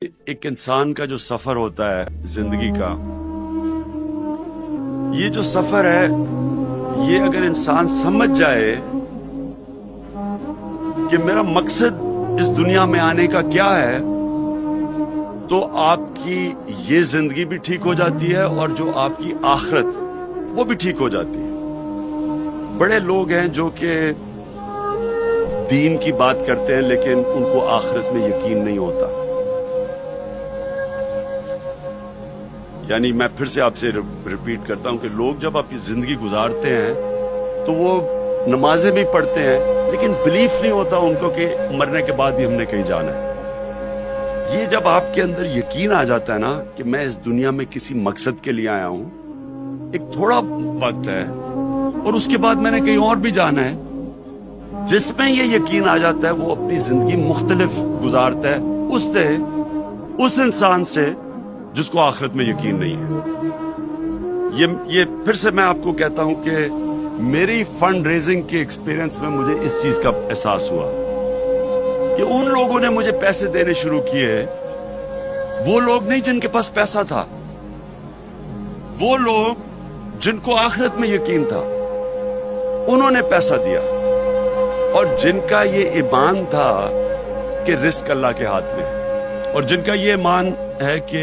एक इंसान का जो सफर होता है जिंदगी का, ये जो सफर है, ये अगर इंसान समझ जाए कि मेरा मकसद इस दुनिया में आने का क्या है, तो आपकी ये जिंदगी भी ठीक हो जाती है और जो आपकी आखिरत वो भी ठीक हो जाती है। बड़े लोग हैं जो कि दीन की बात करते हैं लेकिन उनको आखिरत में यकीन नहीं होता। यानी मैं फिर से आपसे रिपीट करता हूं कि लोग जब अपनी जिंदगी गुजारते हैं तो वो नमाजें भी पढ़ते हैं लेकिन बिलीफ नहीं होता उनको कि मरने के बाद भी हमने कहीं जाना है। ये जब आपके अंदर यकीन आ जाता है ना कि मैं इस दुनिया में किसी मकसद के लिए आया हूं, एक थोड़ा वक्त है और उसके बाद मैंने कहीं और भी जाना है, जिसमें ये यकीन आ जाता है वो अपनी जिंदगी मुख्तलिफ गुजारता है उससे, उस इंसान से जिसको आखिरत में यकीन नहीं है। ये फिर से मैं आपको कहता हूं कि मेरी फंड रेजिंग के एक्सपीरियंस में मुझे इस चीज का एहसास हुआ कि उन लोगों ने मुझे पैसे देने शुरू किए, वो लोग नहीं जिनके पास पैसा था, वो लोग जिनको आखिरत में यकीन था, उन्होंने पैसा दिया। और जिनका ये ईमान था कि रिस्क अल्लाह के हाथ में, और जिनका ये ईमान है कि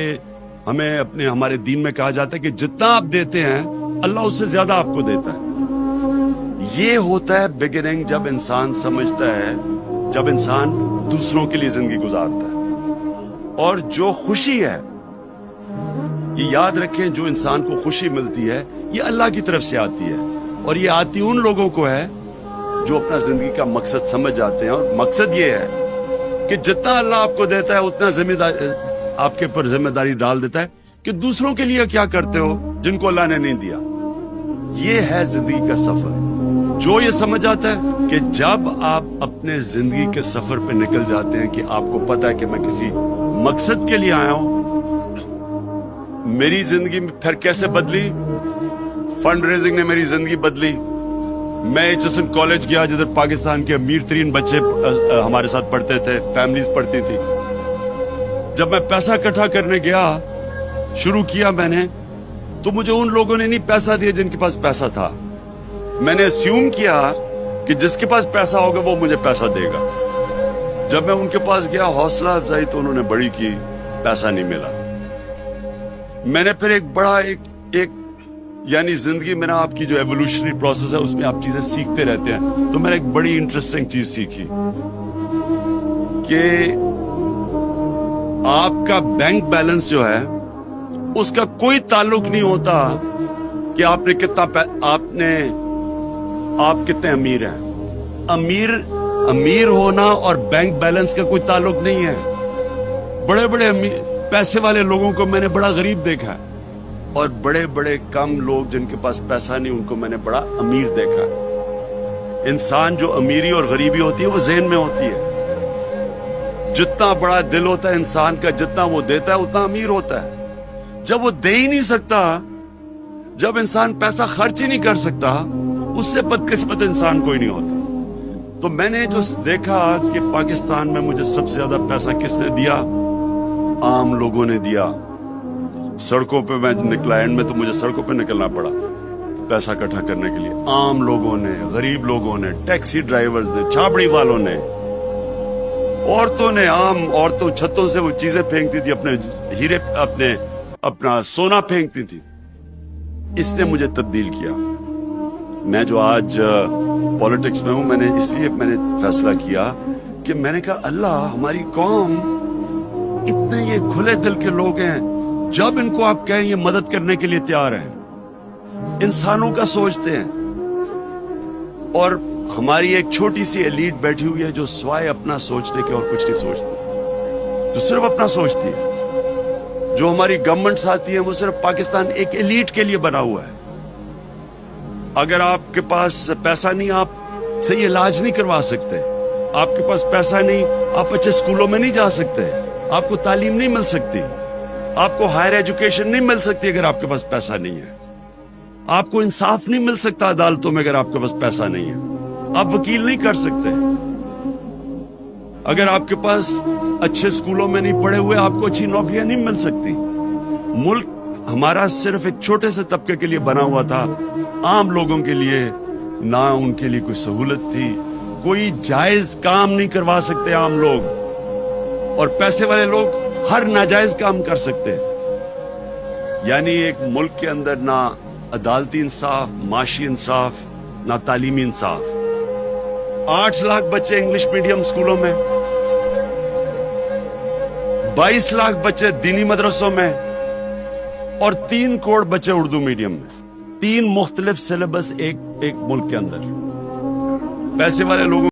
हमें हमारे दीन में कहा जाता है कि जितना आप देते हैं अल्लाह उससे ज्यादा आपको देता है। ये होता है बिगिनिंग जब इंसान समझता है, जब इंसान दूसरों के लिए जिंदगी गुजारता है। और जो खुशी है, ये याद रखें, जो इंसान को खुशी मिलती है ये अल्लाह की तरफ से आती है, और ये आती उन लोगों को है जो अपना जिंदगी का मकसद समझ जाते हैं। और मकसद ये है कि जितना अल्लाह आपको देता है उतना जिम्मेदारी आपके ऊपर जिम्मेदारी डाल देता है कि दूसरों के लिए क्या करते हो जिनको अल्लाह ने नहीं दिया। ये है जिंदगी का सफर। जो ये समझ आता है कि जब आप अपने जिंदगी के सफर पे निकल जाते हैं कि आपको पता है कि मैं किसी मकसद के लिए आया हूं। मेरी जिंदगी फिर कैसे बदली? फंड रेजिंग ने मेरी जिंदगी बदली। मैं एचएसएन कॉलेज गया जिधर पाकिस्तान के अमीर तरीन बच्चे हमारे साथ पढ़ते थे, फैमिलीज पढ़ती थी। जब मैं पैसा इकट्ठा करने गया, शुरू किया मैंने, तो मुझे उन लोगों ने नहीं पैसा दिया जिनके पास पैसा था। मैंने अस्यूम किया कि जिसके पास पैसा होगा वो मुझे पैसा देगा। जब मैं उनके पास गया, हौसला अफजाई तो उन्होंने बड़ी की, पैसा नहीं मिला। मैंने फिर एक यानी जिंदगी में ना आपकी जो एवोल्यूशनरी प्रोसेस है उसमें आप चीजें सीखते रहते हैं। तो मैंने एक बड़ी इंटरेस्टिंग चीज सीखी कि आपका बैंक बैलेंस जो है उसका कोई ताल्लुक नहीं होता कि आपने आप कितने अमीर हैं। अमीर होना और बैंक बैलेंस का कोई ताल्लुक नहीं है। बड़े बड़े पैसे वाले लोगों को मैंने बड़ा गरीब देखा है, और बड़े बड़े कम लोग जिनके पास पैसा नहीं उनको मैंने बड़ा अमीर देखा है। इंसान जो अमीरी और गरीबी होती है वो ज़हन में होती है। जितना बड़ा दिल होता है इंसान का, जितना वो देता है उतना अमीर होता है। जब वो दे ही नहीं सकता, जब इंसान पैसा खर्च ही नहीं कर सकता, उससे बदकिस्मत इंसान कोई नहीं होता। तो मैंने जो देखा कि पाकिस्तान में मुझे सबसे ज्यादा पैसा किसने दिया? आम लोगों ने दिया। सड़कों पे मैं निकला, एंड में तो मुझे सड़कों पे निकलना पड़ा पैसा इकट्ठा करने के लिए। आम लोगों ने, गरीब लोगों ने, टैक्सी ड्राइवर्स ने, छाबड़ी वालों ने, औरतों ने। आम औरतों छतों से वो चीजें फेंकती थी, अपने हीरे, अपना सोना फेंकती थी। इसने मुझे तब्दील किया। मैं जो आज पॉलिटिक्स में हूं, मैंने फैसला किया कि मैंने कहा अल्लाह, हमारी कौम इतने ये खुले दिल के लोग हैं, जब इनको आप कहें ये मदद करने के लिए तैयार हैं, इंसानों का सोचते हैं। और हमारी एक छोटी सी एलीट बैठी हुई है जो स्वाय अपना सोचने के और कुछ नहीं सोचती, जो सिर्फ अपना सोचती है। जो हमारी गवर्नमेंट्स आती है वो सिर्फ पाकिस्तान एक एलीट के लिए बना हुआ है। अगर आपके पास पैसा नहीं, आप सही इलाज नहीं करवा सकते। आपके पास पैसा नहीं, आप अच्छे स्कूलों में नहीं जा सकते। आपको तालीम नहीं मिल सकती, आपको हायर एजुकेशन नहीं मिल सकती अगर आपके पास पैसा नहीं है। आपको इंसाफ नहीं मिल सकता अदालतों में अगर आपके पास पैसा नहीं है। आप वकील नहीं कर सकते। अगर आपके पास अच्छे स्कूलों में नहीं पढ़े हुए आपको अच्छी नौकरियां नहीं मिल सकती। मुल्क हमारा सिर्फ एक छोटे से तबके के लिए बना हुआ था, आम लोगों के लिए, ना उनके लिए कोई सहूलत थी। कोई जायज काम नहीं करवा सकते आम लोग, और पैसे वाले लोग हर नाजायज काम कर सकते हैं। यानी एक मुल्क के अंदर ना अदालती इंसाफ, माशी इंसाफ, ना तालीमी इंसाफ। 8 लाख बच्चे इंग्लिश मीडियम स्कूलों में, 22 लाख बच्चे दीनी मदरसों में, और 3 करोड़ बच्चे उर्दू मीडियम में। 3 मुख्तलिफ सिलेबस एक मुल्क के अंदर। पैसे वाले लोगों